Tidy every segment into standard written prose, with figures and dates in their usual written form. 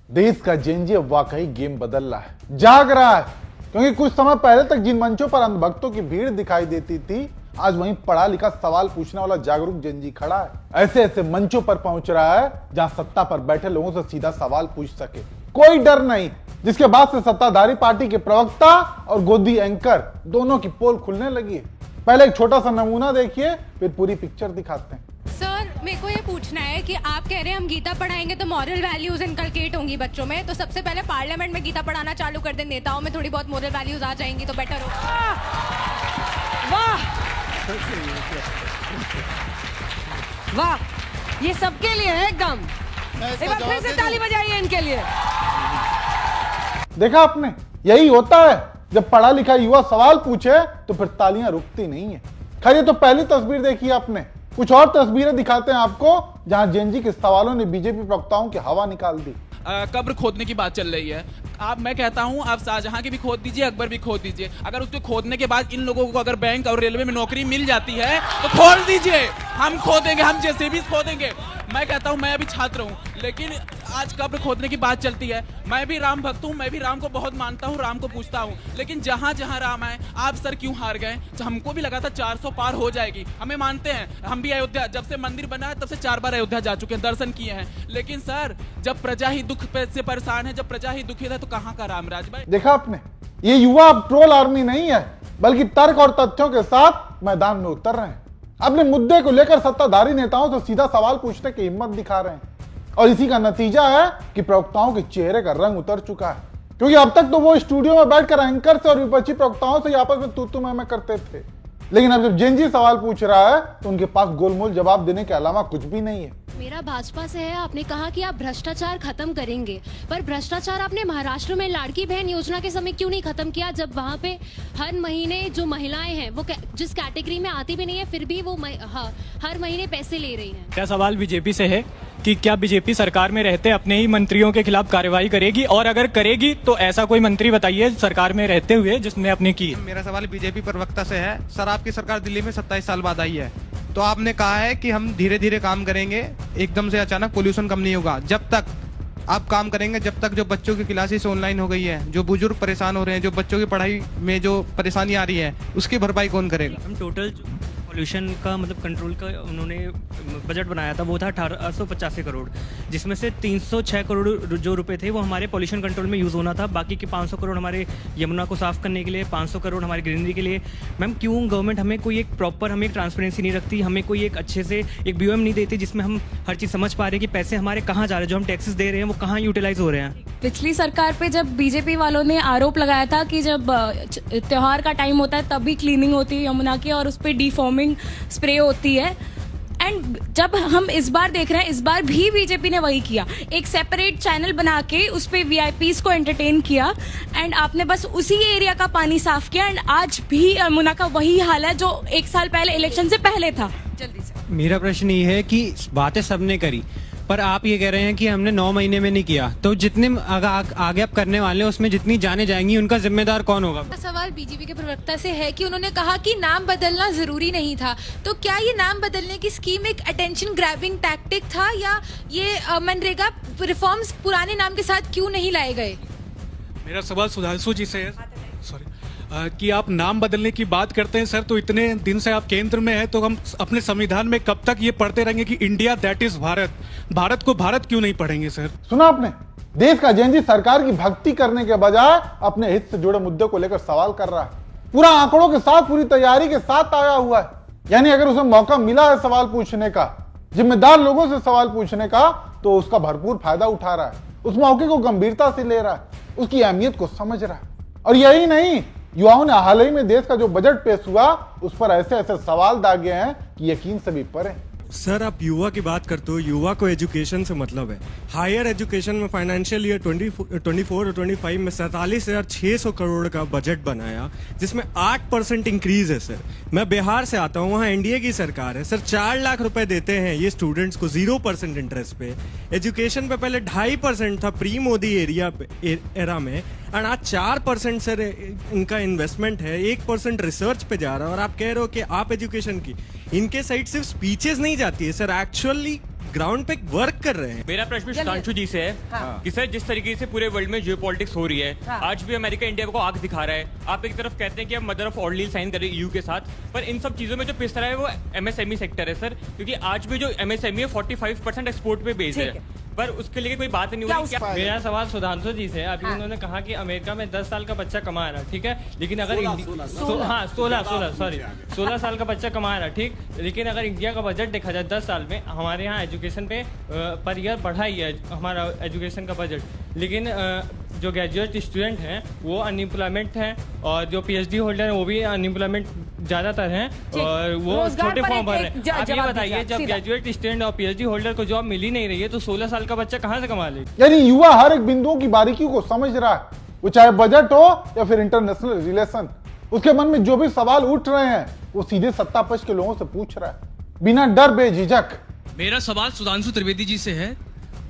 देश का जेनजी अब वाकई गेम बदल रहा है, जाग रहा है। क्योंकि कुछ समय पहले तक जिन मंचों पर अंधभक्तों की भीड़ दिखाई देती थी, आज वहीं पढ़ा लिखा सवाल पूछने वाला जागरूक जेनजी खड़ा है। ऐसे ऐसे मंचों पर पहुंच रहा है जहां सत्ता पर बैठे लोगों से सीधा सवाल पूछ सके, कोई डर नहीं। जिसके बाद से सत्ताधारी पार्टी के प्रवक्ता और गोदी एंकर दोनों की पोल खुलने लगी है। पहले एक छोटा सा नमूना देखिए, फिर पूरी पिक्चर दिखाते हैं। सर, मेरे को ये पूछना है कि आप कह रहे हैं हम गीता पढ़ाएंगे तो मॉरल वैल्यूज इनकलकेट होंगी बच्चों में, तो सबसे पहले पार्लियामेंट में गीता पढ़ाना चालू कर दें, नेताओं में थोड़ी बहुत मॉरल वैल्यूज आ जाएंगी तो बेटर हो। वाह वाह, ये सबके लिए है एकदम। एक बार फिर से ताली बजाइए इनके लिए। देखा आपने, यही होता है जब पढ़ा लिखा युवा सवाल पूछे तो फिर तालियां रुकती नहीं है। खैर, ये तो पहली तस्वीर देखी आपने, कुछ और तस्वीरें दिखाते हैं आपको जहां जेनजी के सवालों ने बीजेपी प्रवक्ताओं की हवा निकाल दी। कब्र खोदने की बात चल रही है। मैं कहता हूं आप शाहजहां की भी खोद दीजिए, अकबर भी खोद दीजिए। अगर उसके खोदने के बाद इन लोगों को अगर बैंक और रेलवे में नौकरी मिल जाती है तो खोल दीजिए, हम खोदेंगे, हम जैसे भी खोदेंगे। मैं कहता हूं मैं अभी छात्र हूं, लेकिन आज कब्र खोदने की बात चलती है। मैं भी राम भक्त हूं, मैं भी राम को बहुत मानता हूं, राम को पूछता हूं, लेकिन जहां जहां राम है आप सर क्यों हार गए? हमको भी लगा था 400 पार हो जाएगी, हमें मानते हैं, हम भी अयोध्या जब से मंदिर बना है तब से 4 बार अयोध्या जा चुके हैं, दर्शन किए हैं। लेकिन सर, जब प्रजा ही दुख से परेशान है, जब प्रजा ही दुखित है, तो कहां का रामराज भाई? देखा आपने, ये युवा अब ट्रोल आर्मी नहीं है, बल्कि तर्क और तथ्यों के साथ मैदान में उतर रहे हैं। अपने मुद्दे को लेकर सत्ताधारी नेताओं से सीधा सवाल पूछने की हिम्मत दिखा रहे हैं। और इसी का नतीजा है कि प्रवक्ताओं के चेहरे का रंग उतर चुका है। क्योंकि अब तक तो वो स्टूडियो में बैठकर एंकर से और विपक्षी प्रवक्ताओं से आपस में तू मैं करते थे, लेकिन अब जब जेनजी सवाल पूछ रहा है तो उनके पास गोलमोल जवाब देने के अलावा कुछ भी नहीं है। मेरा भाजपा से है, आपने कहा कि आप भ्रष्टाचार खत्म करेंगे, पर भ्रष्टाचार आपने महाराष्ट्र में लाड़की बहन योजना के समय क्यों नहीं खत्म किया, जब वहाँ पे हर महीने जो महिलाएं हैं वो जिस कैटेगरी में आती भी नहीं है फिर भी वो हर महीने पैसे ले रही हैं। क्या सवाल बीजेपी से है कि क्या बीजेपी सरकार में रहते अपने ही मंत्रियों के खिलाफ कार्रवाई करेगी, और अगर करेगी तो ऐसा कोई मंत्री बताइए सरकार में रहते हुए जिसने अपने की। मेरा सवाल बीजेपी प्रवक्ता से है। सर, आपकी सरकार दिल्ली में 27 साल बाद आई है, तो आपने कहा है कि हम धीरे धीरे काम करेंगे, एकदम से अचानक पोल्यूशन कम नहीं होगा। जब तक आप काम करेंगे, जब तक जो बच्चों की क्लासेस ऑनलाइन हो गई है, जो बुजुर्ग परेशान हो रहे हैं, जो बच्चों की पढ़ाई में जो परेशानी आ रही है, उसकी भरपाई कौन करेगा? हम टोटल पॉल्यूशन का मतलब कंट्रोल का उन्होंने बजट बनाया था, वो था 1885 करोड़, जिसमें से 306 करोड़ जो रुपए थे वो हमारे पॉल्यूशन कंट्रोल में यूज़ होना था। बाकी के 500 करोड़ हमारे यमुना को साफ़ करने के लिए, 500 करोड़ हमारी ग्रीनरी के लिए। मैम, क्यों गवर्नमेंट हमें कोई एक प्रॉपर हमें ट्रांसपेरेंसी नहीं रखती, हमें कोई एक अच्छे से एक BOM नहीं देती जिसमें हम हर चीज़ समझ पा रहे हैं कि पैसे हमारे कहाँ जा रहे हैं, जो हम टैक्सेस दे रहे हैं वो कहाँ यूटिलाइज हो रहे हैं। पिछली सरकार पे जब बीजेपी वालों ने आरोप लगाया था कि जब त्योहार का टाइम होता है तभी क्लीनिंग होती है यमुना की और उस पर डिफॉर्मिंग स्प्रे होती है, एंड जब हम इस बार देख रहे हैं इस बार भी बीजेपी ने वही किया, एक सेपरेट चैनल बना के उस पे VIPs को एंटरटेन किया, एंड आपने बस उसी एरिया का पानी साफ किया, एंड आज भी यमुना का वही हाल है जो 1 साल पहले इलेक्शन से पहले था। जल्दी से मेरा प्रश्न ये है कि बातें सबने करी, पर आप ये कह रहे हैं कि हमने 9 महीने में नहीं किया, तो जितने आगे आप करने वाले हैं उसमें जितनी जाने जाएंगी उनका जिम्मेदार कौन होगा? सवाल बीजेपी के प्रवक्ता से है कि उन्होंने कहा कि नाम बदलना जरूरी नहीं था, तो क्या ये नाम बदलने की स्कीम एक अटेंशन ग्रैबिंग टैक्टिक था, या ये मनरेगा रिफॉर्म्स पुराने नाम के साथ क्यों नहीं लाए गए? मेरा सवाल सुधांशु जी से है, सॉरी, कि आप नाम बदलने की बात करते हैं सर, तो इतने दिन से आप केंद्र में हैं, तो हम अपने संविधान में कब तक ये पढ़ते रहेंगे कि India that is Bharat, Bharat को भारत क्यों नहीं पढ़ेंगे सर? सुना आपने, देश का जेनजी सरकार की भक्ति करने के बजाय अपने हित से जुड़े मुद्दे को लेकर सवाल कर रहा है, पूरा आंकड़ों के साथ, पूरी तैयारी के साथ आया हुआ है। यानी अगर उसे मौका मिला है सवाल पूछने का, जिम्मेदार लोगों से सवाल पूछने का, तो उसका भरपूर फायदा उठा रहा है, उस मौके को गंभीरता से ले रहा है, उसकी अहमियत को समझ रहा है। और यही नहीं, युवाओं ने हाल ही में देश का जो बजट पेश हुआ उस पर ऐसे ऐसे सवाल दागे हैं कि यकीन से भी परे। सर, आप युवा की बात करते हो, युवा को एजुकेशन से मतलब है। हायर एजुकेशन में फाइनेंशियल ईयर 24 और 25 में 47,600 करोड़ का बजट बनाया, जिसमें 8% इंक्रीज है सर। मैं बिहार से आता हूँ, वहाँ NDA की सरकार है सर, 4 लाख रुपए देते हैं ये स्टूडेंट्स को 0% इंटरेस्ट पे। एजुकेशन पे पहले 2.5% था प्री मोदी एरा में, और आज 4% सर इनका इन्वेस्टमेंट है, 1% रिसर्च पे जा रहा है। और आप कह रहे हो कि आप एजुकेशन की, इनके साइड सिर्फ स्पीचेस नहीं जाती है सर, एक्चुअली ग्राउंड पे वर्क कर रहे हैं। मेरा प्रश्न सुधांशु जी से है कि सर जिस तरीके से पूरे वर्ल्ड में जियोपॉलिटिक्स हो रही है, आज भी अमेरिका इंडिया को आग दिखा रहा है। आप एक तरफ कहते हैं कि हम mother of all deal sign करें ईयू के साथ, पर इन सब चीजों में जो पिस रहा है वो एमएसएमई सेक्टर है सर, क्योंकि आज भी जो एमएसएमई है 45% एक्सपोर्ट पे बेस्ड है, पर उसके लिए कोई बात नहीं हो रही। मेरा सवाल सुधांशु जी से, अभी उन्होंने कहा कि अमेरिका में 10 साल का बच्चा कमा रहा है, ठीक है, लेकिन अगर 16 साल का बच्चा कमा रहा है, ठीक, लेकिन अगर इंडिया का बजट देखा जाए 10 साल में, हमारे यहाँ एजुकेशन पे पर ईयर बढ़ा ही है हमारा एजुकेशन का बजट, लेकिन जो ग्रेजुएट स्टूडेंट हैं वो अनएम्प्लॉयमेंट हैं, और जो पीएचडी होल्डर हैं वो भी अनएम्प्लॉयमेंट ज्यादातर हैं, और वो छोटे फॉर्म भर रहे हैं। आप ये बताइए, जब ग्रेजुएट स्टूडेंट और पीएचडी होल्डर को जॉब मिल ही नहीं रही है तो 16 साल का बच्चा कहाँ से कमा लेगा? यानी युवा हर एक बिंदुओं की बारीकियों को समझ रहा है, वो चाहे बजट हो या फिर इंटरनेशनल रिलेशन। उसके मन में जो भी सवाल उठ रहे हैं वो सीधे सत्तापक्ष के लोगों से पूछ रहा है, बिना डर बेझिझक। मेरा सवाल सुधांशु त्रिवेदी जी से है।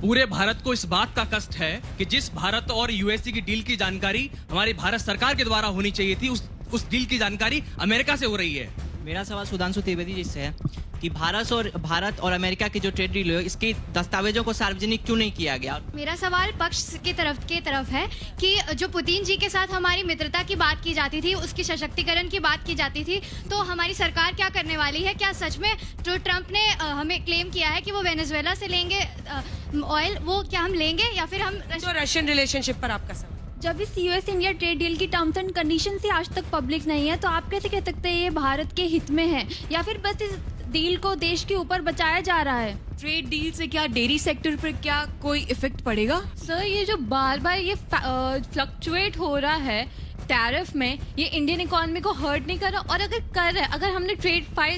पूरे भारत को इस बात का कष्ट है कि जिस भारत और यूएसए की डील की जानकारी हमारी भारत सरकार के द्वारा होनी चाहिए थी, उस डील की जानकारी अमेरिका से हो रही है। मेरा सवाल सुधांशु त्रिवेदी जी से है कि भारत और अमेरिका की जो ट्रेड डील है, इसके दस्तावेजों को सार्वजनिक क्यों नहीं किया गया? मेरा सवाल पक्ष के तरफ है कि जो पुतिन जी के साथ हमारी मित्रता की बात की जाती थी, उसकी सशक्तिकरण की बात की जाती थी, तो हमारी सरकार क्या करने वाली है? क्या सच में जो ट्रंप ने हमें क्लेम किया है कि वो वेनेजुएला से लेंगे ऑयल, वो क्या हम लेंगे या फिर हम रशियन रिलेशनशिप पर आपका सवाल? जब इस यूएस इंडिया ट्रेड डील की टर्म्स एंड कंडीशन से आज तक पब्लिक नहीं है, तो आप कैसे कह सकते हैं ये भारत के हित में है, या फिर बस इस डील को देश के ऊपर बचाया जा रहा है? ट्रेड डील से क्या डेयरी सेक्टर पर क्या कोई इफेक्ट पड़ेगा? सर, ये जो बार बार ये फ्लक्चुएट हो रहा है टैरिफ में, ये इंडियन इकोनॉमी को हर्ट नहीं कर रहा, और अगर कर रहा है, अगर हमने ट्रेड फाइल